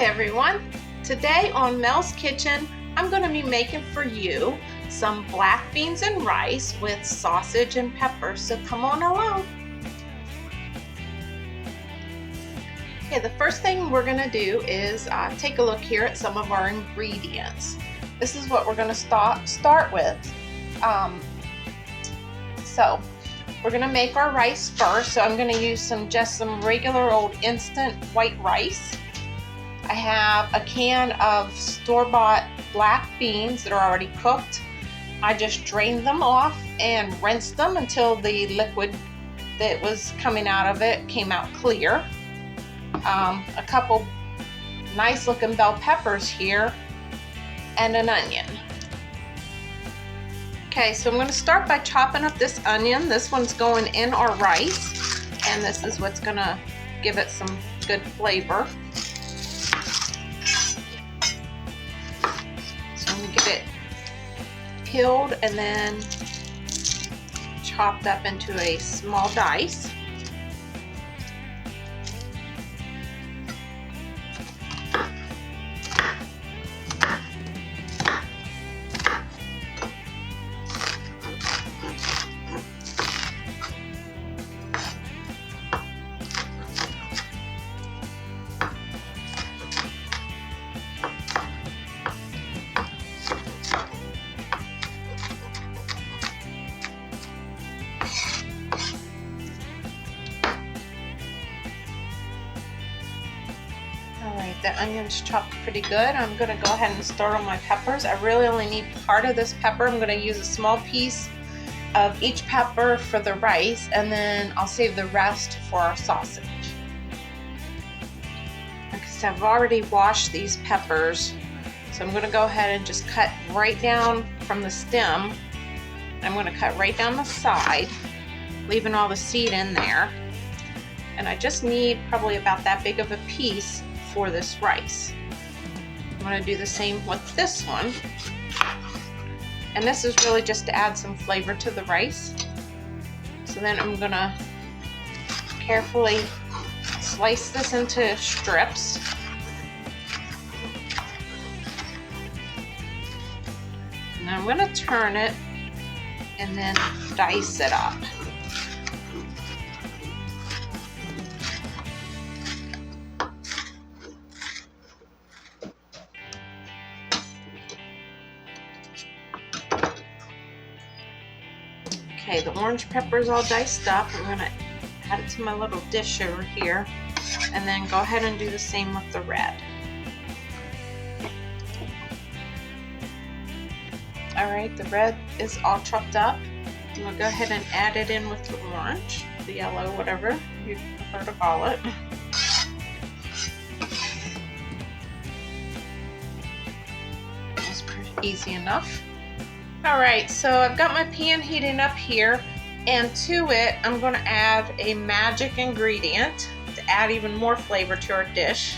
Hi everyone! Today on Mel's Kitchen, I'm going to be making for you some black beans and rice with sausage and peppers, so come on along. Okay, the first thing we're going to do is take a look here at some of our ingredients. This is what we're going to start with. So we're going to make our rice first, so I'm going to use just some regular old instant white rice. I have a can of store-bought black beans that are already cooked. I just drained them off and rinsed them until the liquid that was coming out of it came out clear. A couple nice looking bell peppers here and an onion. Okay, so I'm going to start by chopping up this onion. This one's going in our rice, and this is what's going to give it some good flavor. So I'm going to get it peeled and then chopped up into a small dice. Alright, the onion's chopped pretty good. I'm going to go ahead and start on my peppers. I really only need part of this pepper. I'm going to use a small piece of each pepper for the rice, and then I'll save the rest for our sausage. Because I've already washed these peppers, so I'm going to go ahead and just cut right down from the stem. I'm going to cut right down the side, leaving all the seed in there. And I just need probably about that big of a piece for this rice. I'm going to do the same with this one, and this is really just to add some flavor to the rice. So then I'm going to carefully slice this into strips. And I'm going to turn it and then dice it up. Okay, the orange pepper is all diced up. I'm going to add it to my little dish over here, and then go ahead and do the same with the red. Alright, the red is all chopped up. I'm going to go ahead and add it in with the orange, the yellow, whatever you prefer to call it. That's pretty easy enough. Alright, so I've got my pan heating up here, and to it I'm going to add a magic ingredient to add even more flavor to our dish.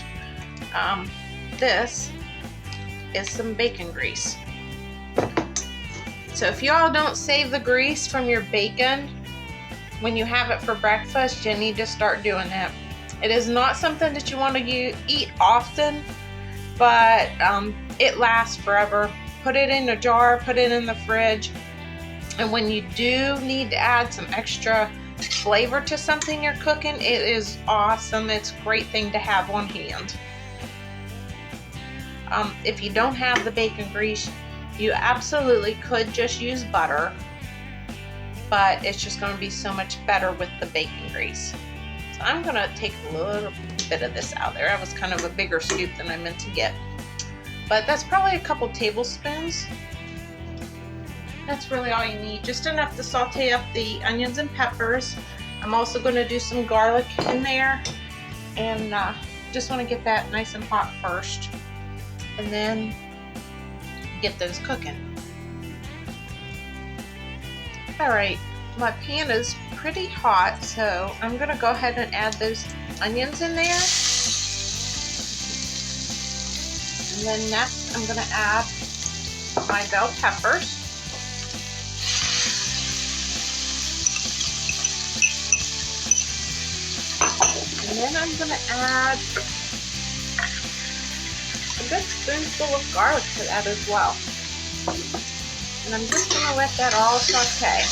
This is some bacon grease. So if y'all don't save the grease from your bacon when you have it for breakfast, you need to start doing that. It is not something that you want to eat often, but it lasts forever. Put it in a jar, put it in the fridge, and when you do need to add some extra flavor to something you're cooking, it is awesome. It's a great thing to have on hand. If you don't have the bacon grease, you absolutely could just use butter, but it's just going to be so much better with the bacon grease. So I'm going to take a little bit of this out there. That was kind of a bigger scoop than I meant to get. But that's probably a couple tablespoons. That's really all you need. Just enough to saute up the onions and peppers. I'm also going to do some garlic in there. And just want to get that nice and hot first. And then get those cooking. Alright, my pan is pretty hot, so I'm going to go ahead and add those onions in there. And then next, I'm going to add my bell peppers. And then I'm going to add good spoonful of garlic to that as well. And I'm just going to let that all saute.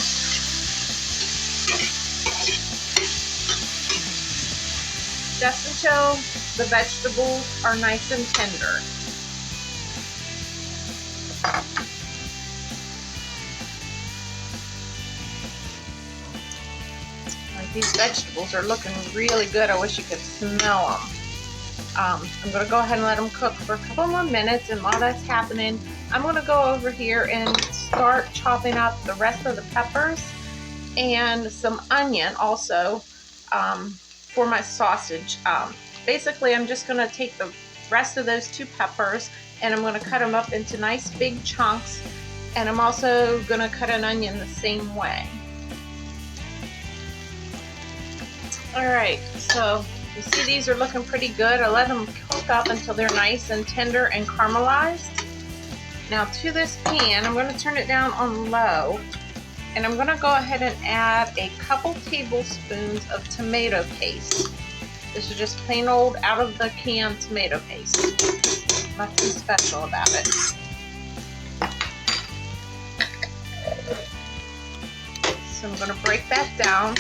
Just until the vegetables are nice and tender. These vegetables are looking really good. I wish you could smell them. I'm going to go ahead and let them cook for a couple more minutes, and while that's happening, I'm going to go over here and start chopping up the rest of the peppers and some onion also for my sausage. Basically, I'm just going to take the rest of those 2 peppers and I'm going to cut them up into nice big chunks, and I'm also going to cut an onion the same way. Alright, so you see these are looking pretty good. I let them cook up until they're nice and tender and caramelized. Now to this pan, I'm going to turn it down on low, and I'm going to go ahead and add a couple tablespoons of tomato paste. This is just plain old out of the can tomato paste. Nothing special about it. So I'm going to break that down.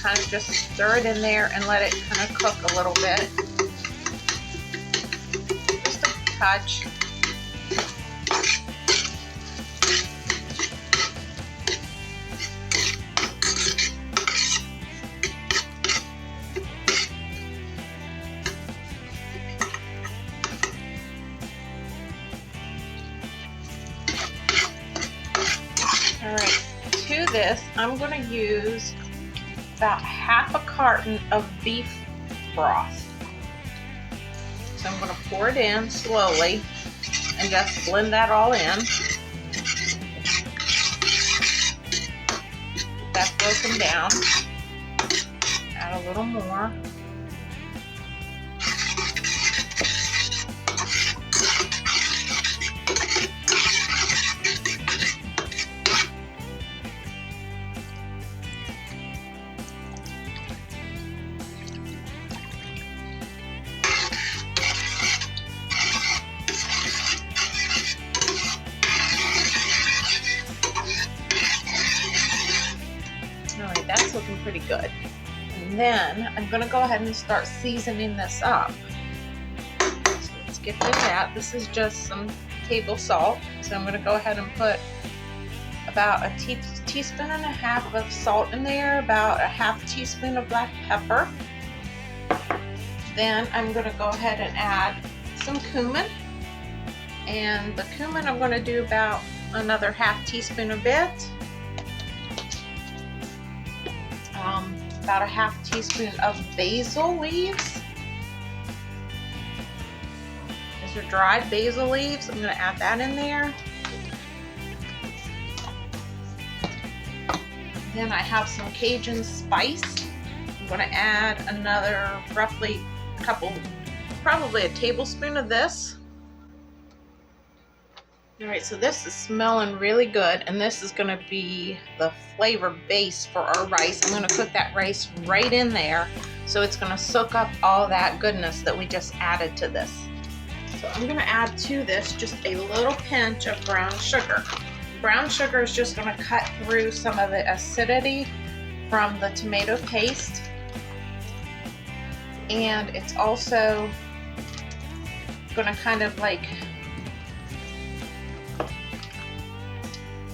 Kind of just stir it in there and let it kind of cook a little bit. Just a touch. Alright, to this I'm going to use about half a carton of beef broth. So I'm going to pour it in slowly and just blend that all in. Get that broken down. Add a little more. Alright, that's looking pretty good. And then I'm going to go ahead and start seasoning this up. So let's get to that. This is just some table salt. So I'm going to go ahead and put about a teaspoon and a half of salt in there, about a half teaspoon of black pepper. Then I'm going to go ahead and add some cumin. And the cumin I'm going to do about another half teaspoon of it. About a half teaspoon of basil leaves. These are dried basil leaves. I'm going to add that in there. Then I have some Cajun spice. I'm going to add another roughly probably a tablespoon of this. Alright, so this is smelling really good, and this is going to be the flavor base for our rice. I'm going to put that rice right in there, so it's going to soak up all that goodness that we just added to this. So I'm going to add to this just a little pinch of brown sugar. Brown sugar is just going to cut through some of the acidity from the tomato paste, and it's also going to kind of like,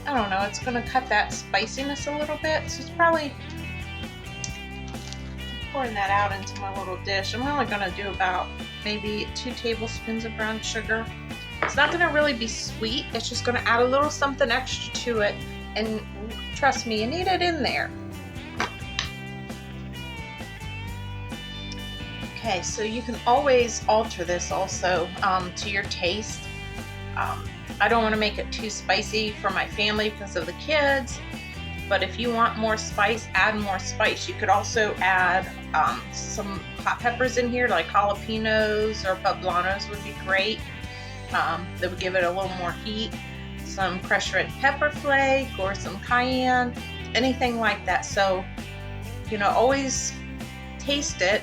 I don't know, it's going to cut that spiciness a little bit. So it's probably pouring that out into my little dish. I'm only going to do about maybe 2 tablespoons of brown sugar. It's not going to really be sweet. It's just going to add a little something extra to it. And trust me, you need it in there. Okay, so you can always alter this also to your taste. I don't want to make it too spicy for my family because of the kids, but if you want more spice, add more spice. You could also add some hot peppers in here, like jalapenos or poblanos would be great. That would give it a little more heat. Some crushed red pepper flake or some cayenne, anything like that. So, you know, always taste it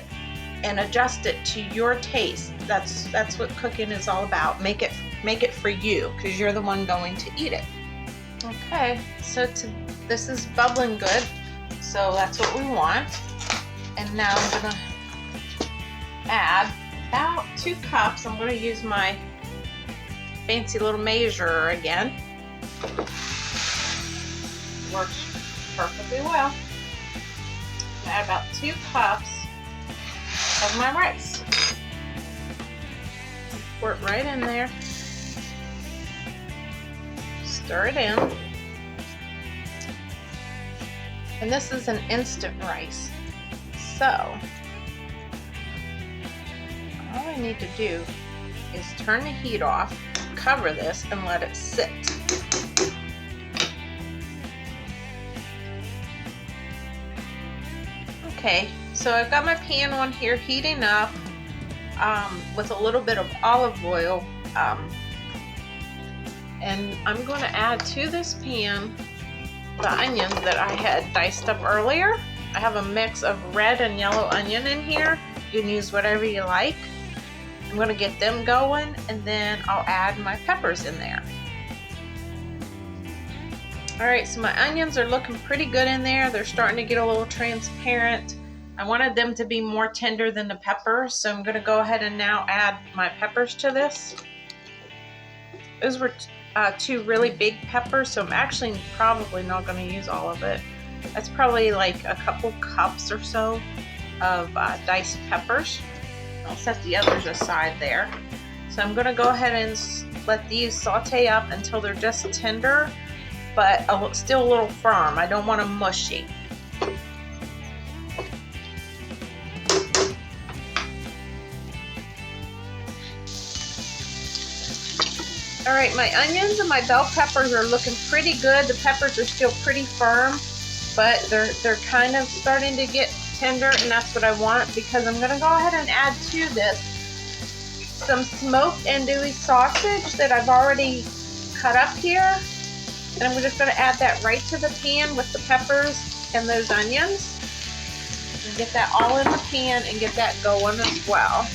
and adjust it to your taste. That's what cooking is all about. Make it for you, because you're the one going to eat it. Okay, so this is bubbling good, so that's what we want. And now I'm gonna add about 2 cups. I'm gonna use my fancy little measurer again. Works perfectly well. Add about 2 cups of my rice. Pour it right in there. Stir it in. And this is an instant rice. So, all I need to do is turn the heat off, cover this, and let it sit. Okay, so I've got my pan on here heating up with a little bit of olive oil, and I'm going to add to this pan the onions that I had diced up earlier. I have a mix of red and yellow onion in here. You can use whatever you like. I'm going to get them going, and then I'll add my peppers in there. Alright, so my onions are looking pretty good in there. They're starting to get a little transparent. I wanted them to be more tender than the peppers, so I'm going to go ahead and now add my peppers to this. Those were 2 really big peppers, so I'm actually probably not going to use all of it. That's probably like a couple cups or so of diced peppers. I'll set the others aside there. So I'm going to go ahead and let these saute up until they're just tender, but still a little firm. I don't want them mushy. Alright, my onions and my bell peppers are looking pretty good. The peppers are still pretty firm, but they're kind of starting to get tender, and that's what I want, because I'm going to go ahead and add to this some smoked andouille sausage that I've already cut up here. And I'm just going to add that right to the pan with the peppers and those onions. And get that all in the pan and get that going as well.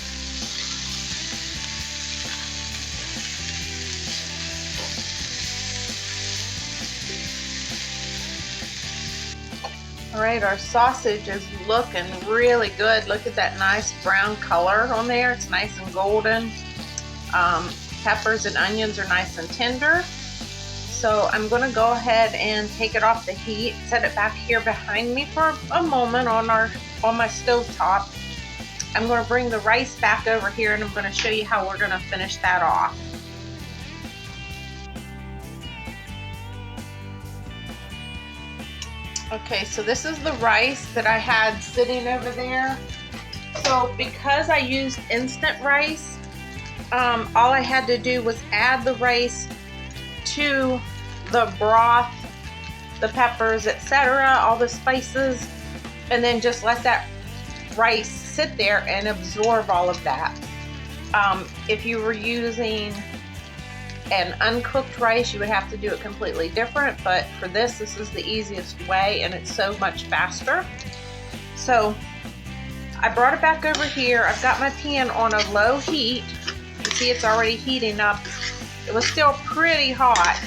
Alright, our sausage is looking really good. Look at that nice brown color on there. It's nice and golden. Peppers and onions are nice and tender. So I'm going to go ahead and take it off the heat, set it back here behind me for a moment on my stove top. I'm going to bring the rice back over here, and I'm going to show you how we're going to finish that off. Okay, so this is the rice that I had sitting over there. So because I used instant rice, all I had to do was add the rice to the broth, the peppers, etc., all the spices, and then just let that rice sit there and absorb all of that. If you were using an uncooked rice, you would have to do it completely different, but for this is the easiest way, and it's so much faster. So I brought it back over here. I've got my pan on a low heat. You can see it's already heating up. It was still pretty hot.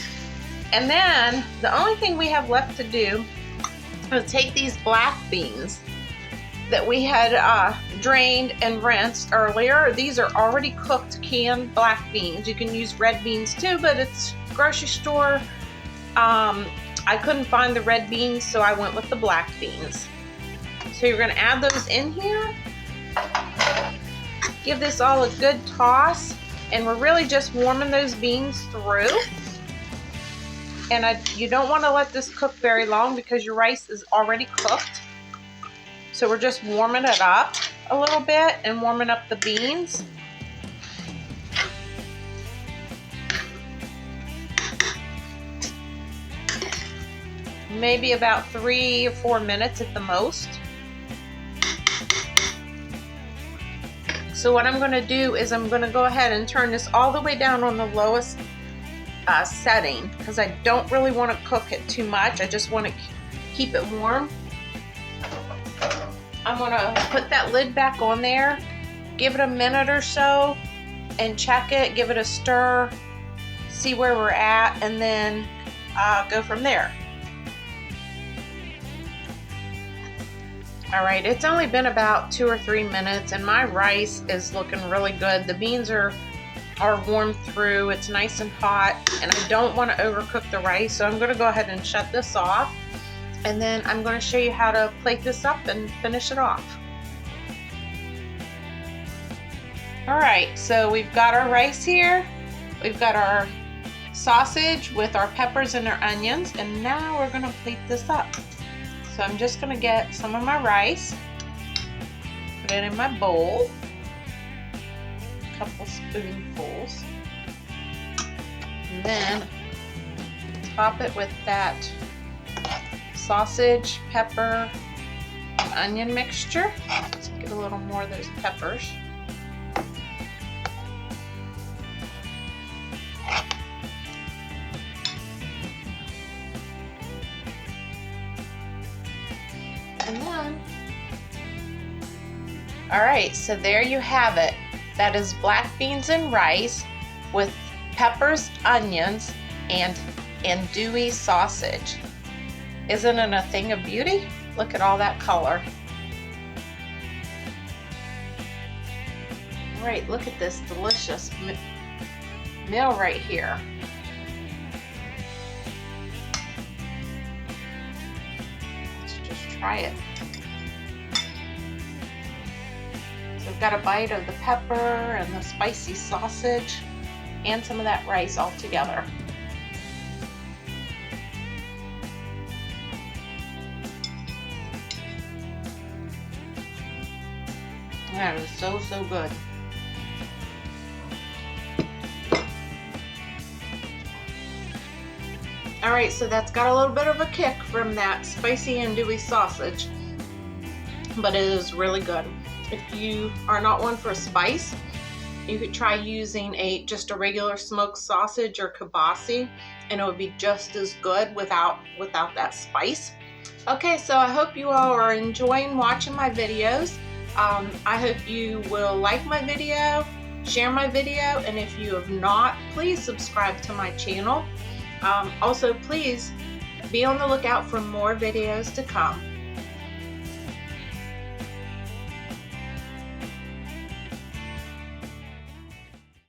And then the only thing we have left to do is take these black beans that we had drained and rinsed earlier. These are already cooked canned black beans. You can use red beans too, but it's grocery store. I couldn't find the red beans, so I went with the black beans. So you're gonna add those in here. Give this all a good toss, and we're really just warming those beans through. And you don't want to let this cook very long because your rice is already cooked. So we're just warming it up a little bit and warming up the beans. Maybe about 3 or 4 minutes at the most. So what I'm going to do is I'm going to go ahead and turn this all the way down on the lowest setting, because I don't really want to cook it too much. I just want to keep it warm. I'm gonna put that lid back on there, give it a minute or so, and check it, give it a stir, see where we're at, and then go from there. All right, it's only been about 2 or 3 minutes and my rice is looking really good. The beans are warmed through, it's nice and hot, and I don't want to overcook the rice, so I'm going to go ahead and shut this off, and then I'm going to show you how to plate this up and finish it off. All right, so we've got our rice here, we've got our sausage with our peppers and our onions, and now we're going to plate this up. So I'm just going to get some of my rice, put it in my bowl, a couple spoonfuls, and then top it with that sausage, pepper, and onion mixture. Let's get a little more of those peppers. And then, all right, so there you have it. That is black beans and rice with peppers, onions, and andouille sausage. Isn't it a thing of beauty? Look at all that color. All right, look at this delicious meal right here. Try it. So I've got a bite of the pepper and the spicy sausage and some of that rice all together. That is so good. Alright, so that's got a little bit of a kick from that spicy andouille sausage, but it is really good. If you are not one for spice, you could try using just a regular smoked sausage or kielbasa, and it would be just as good without that spice. Okay, so I hope you all are enjoying watching my videos. I hope you will like my video, share my video, and if you have not, please subscribe to my channel. Also, please be on the lookout for more videos to come.